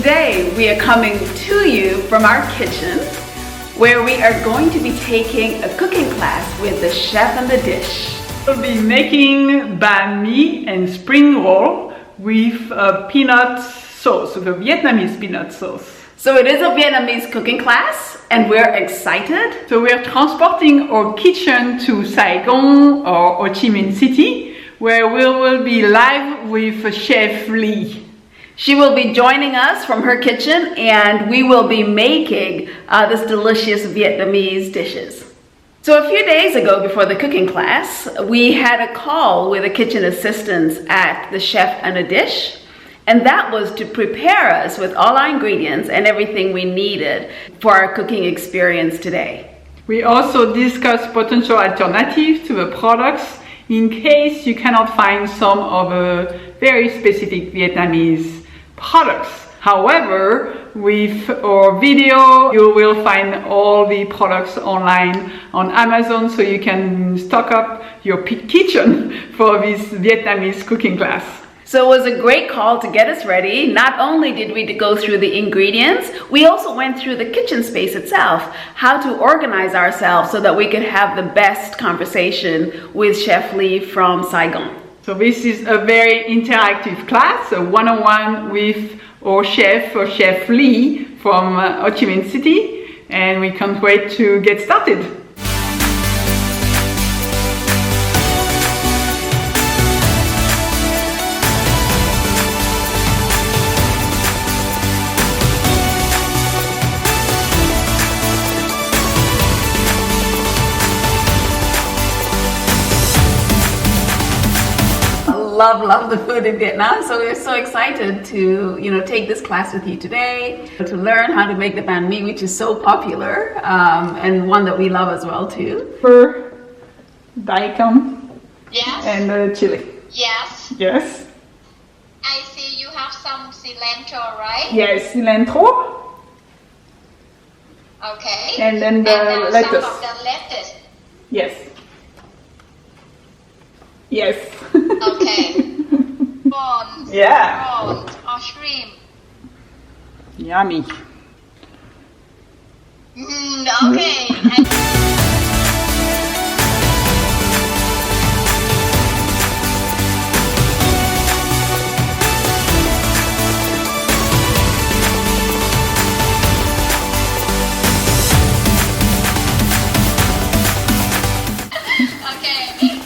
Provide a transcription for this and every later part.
Today we are coming to you from our kitchen where we are going to be taking a cooking class with the chef and the dish. We'll be making banh mi and spring roll with peanut sauce, with a Vietnamese peanut sauce. So it is a Vietnamese cooking class and we're excited. So we're transporting our kitchen to Saigon or Ho Chi Minh City, where we will be live with Chef Lee. She will be joining us from her kitchen and we will be making this delicious Vietnamese dishes. So a few days ago before the cooking class, we had a call with the kitchen assistants at the chef and a dish. And that was to prepare us with all our ingredients and everything we needed for our cooking experience today. We also discussed potential alternatives to the products in case you cannot find some of the very specific Vietnamese products. However, with our video, you will find all the products online on Amazon, so you can stock up your kitchen for this Vietnamese cooking class. So it was a great call to get us ready. Not only did we go through the ingredients, we also went through the kitchen space itself, how to organize ourselves so that we could have the best conversation with Chef Lee from Saigon. So this is a very interactive class, a one-on-one with our Chef Lee from Ho Chi Minh City, and we can't wait to get started. Love the food in Vietnam, so we're so excited to take this class with you today, to learn how to make the banh mi, which is so popular and one that we love as well too. For daikon. Yes. And chili. Yes. Yes. I see you have some cilantro, right? Yes, cilantro. Okay. And then the lettuce. Some of the lettuce. Yes. Yes. Okay. Prawns. Yeah. Prawns or shrimp. Yummy. Okay.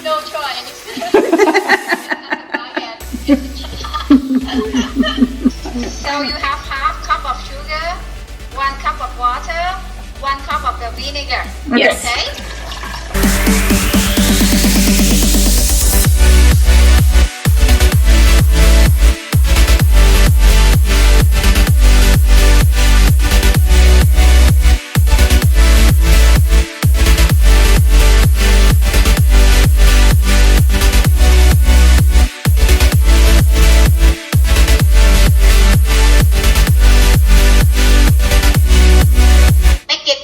No choice. So you have half cup of sugar, 1 cup of water, 1 cup of the vinegar. Yes. Okay?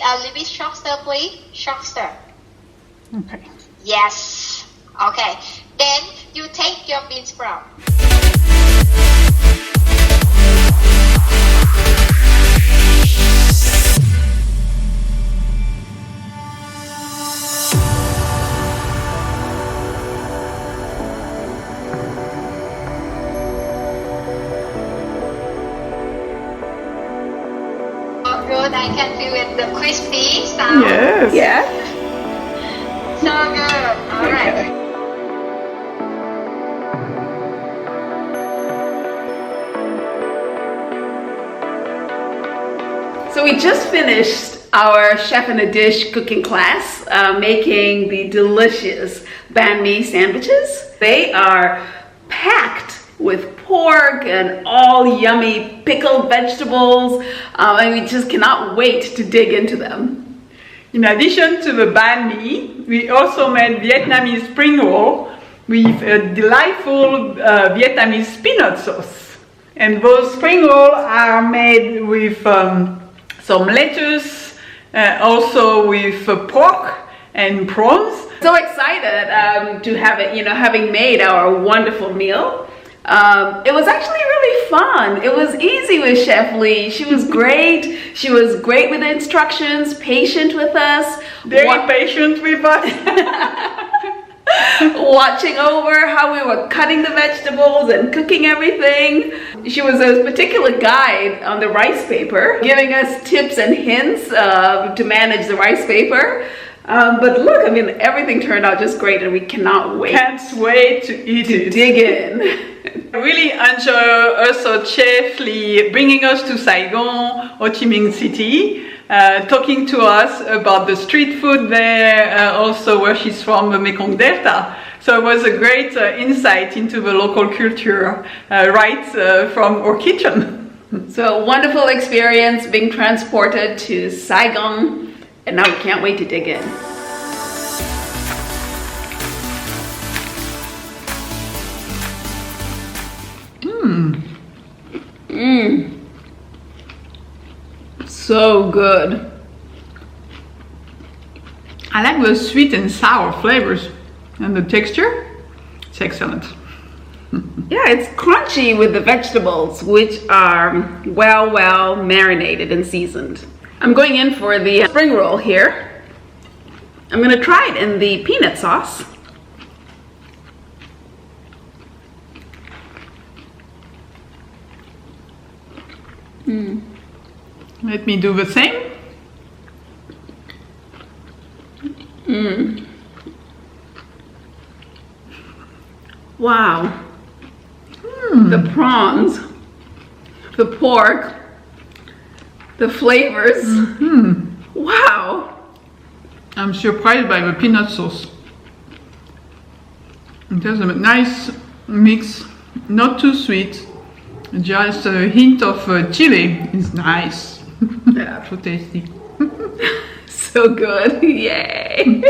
A little bit softer, please. Softer. Okay. Yes. Okay. Then you take your bean sprout. Good. I can feel it, the crispy sound. Yes. Yeah. So good. All right. So we just finished our chef and a dish cooking class, making the delicious banh mi sandwiches. They are packed with pork and all yummy pickled vegetables, and we just cannot wait to dig into them. In addition to the banh mi, we also made Vietnamese spring roll with a delightful Vietnamese peanut sauce. And those spring rolls are made with some lettuce, also with pork and prawns. So excited to have it, having made our wonderful meal. It was actually really fun. It was easy with Chef Lee. She was great. She was great with the instructions, patient with us. Very patient with us. Watching over how we were cutting the vegetables and cooking everything. She was a particular guide on the rice paper, giving us tips and hints to manage the rice paper. But look, I mean, everything turned out just great, and we cannot wait. Can't wait to eat it. Dig in. I really enjoy also Chef Lee bringing us to Saigon, Ho Chi Minh City, talking to us about the street food there, also where she's from, the Mekong Delta. So it was a great insight into the local culture right from our kitchen. So a wonderful experience being transported to Saigon, and now we can't wait to dig in. So good. I like the sweet and sour flavors, and the texture, it's excellent. Yeah, it's crunchy with the vegetables, which are well marinated and seasoned. I'm going in for the spring roll here. I'm gonna try it in the peanut sauce. Let me do the same. Wow. The prawns, the pork, the flavors. Wow. I'm surprised by the peanut sauce. It has a nice mix, not too sweet, just a hint of chili is nice. Yeah. So tasty. So good. Yay.